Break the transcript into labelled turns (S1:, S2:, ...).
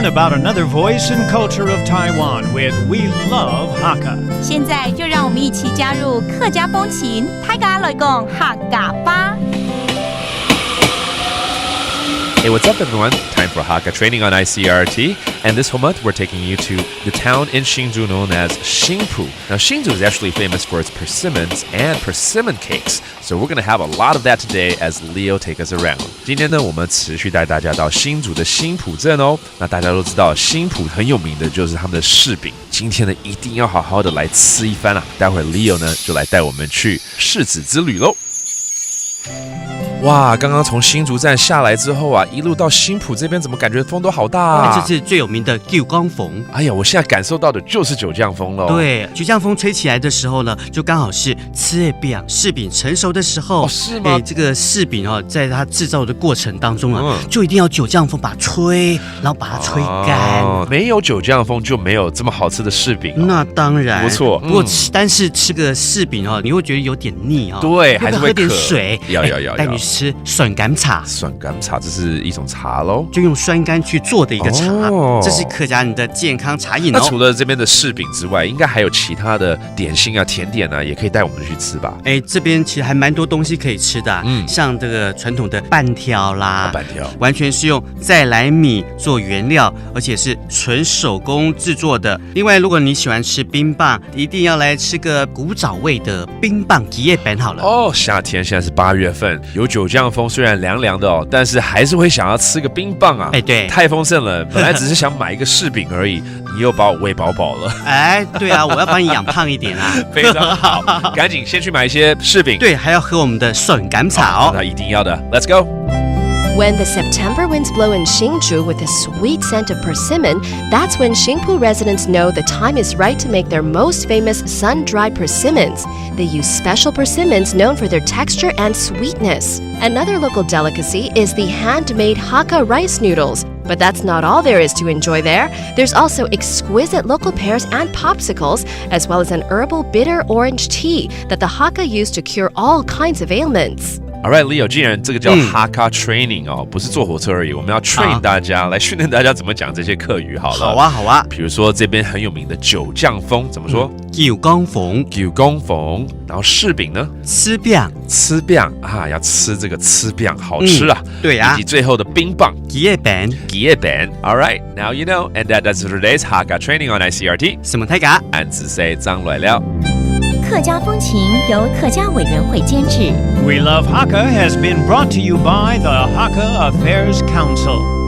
S1: about another voice and culture of Taiwan with We Love Hakka.
S2: 现在就让我们一起加入客家风情，大家来讲客家吧。
S3: Hey, what's up, everyone? Time for Hakka training on ICRT. And this whole month, we're taking you to the town in Hsinchu known as Hsinchu. Now, Hsinchu is actually famous for its persimmons and persimmon cakes. So we're going to have a lot of that today as Leo take us around. 今天呢，我们持续带大家到新竹的新浦镇哦。那大家都知道，新浦很有名的就是他们的柿饼。今天呢，一定要好好的来吃一番啊！待会儿 Leo 呢，就来带我们去柿子之旅喽。哇，刚刚从新竹站下来之后啊，一路到新浦这边，怎么感觉风都好大啊？
S4: 这是最有名的九江风。
S3: 哎呀，我现在感受到的就是九降风喽。
S4: 对，九降风吹起来的时候呢，就刚好是柿饼成熟的时候。
S3: 哦，是吗？
S4: 这个柿饼哦，在它制造的过程当中啊，就一定要九降风把它吹，然后把它吹干。
S3: 没有九降风就没有这么好吃的柿饼。
S4: 那当然，
S3: 不错。
S4: 不过但是吃个柿饼哦，你会觉得有点腻哦。
S3: 对，还是会
S4: 喝点水。
S3: 要。
S4: 带你吃酸甘茶。
S3: 酸甘茶这是一种茶喽，
S4: 就用酸甘去做的一个茶，这是客家人的健康茶饮哦。
S3: 那除了这边的柿饼之外，应该还有其他的点心啊、甜点啊，也可以带我们去吃吧？
S4: 这边其实还蛮多东西可以吃的，像这个传统的半条啦，
S3: 半条
S4: 完全是用再来米做原料，而且是纯手工制作的。另外，如果你喜欢吃冰棒，一定要来吃个古早味的冰棒吉叶本好了。
S3: 哦，夏天现在是8月份，有九降风，虽然凉凉的哦，但是还是会想要吃个冰棒啊！
S4: 对，
S3: 太丰盛了。本来只是想买一个柿饼而已，你又把我喂饱饱了。
S4: 对啊，我要把你养胖一点啊！
S3: 非常好，赶紧先去买一些柿饼。
S4: 对，还要喝我们的酸甘茶哦。
S3: 那一定要的 ，Let's go。When
S5: the September winds blow in Hsinchu with a sweet scent of persimmon, that's when Hsinchu residents know the time is right to make their most famous sun-dried persimmons. They use special persimmons known for their texture and sweetness. Another local delicacy is the handmade Hakka rice noodles. But that's not all there is to enjoy there. There's also exquisite local pears and popsicles, as well as an herbal bitter orange tea that the Hakka use to cure all kinds of ailments.
S3: All right, Leo， 既然这个叫 Hakka training 哦，不是坐火车而已，我们要 train 大家来训练大家怎么讲这些客语好了。
S4: 好啊。
S3: 比如说这边很有名的九降风怎么说？
S4: 九降风。
S3: 然后柿饼呢？
S4: 吃饼
S3: 啊，要吃这个吃饼，好吃啊。
S4: 对啊。
S3: 以及最后的冰棒
S4: 吉叶饼。
S3: All right, now you know, and that's today's Hakka training on ICRT.
S4: 什么太嘎？
S3: 俺只say张来了。
S2: 客家风情由客家委员会监制。
S1: We Love Hakka has been brought to you by the Hakka Affairs Council.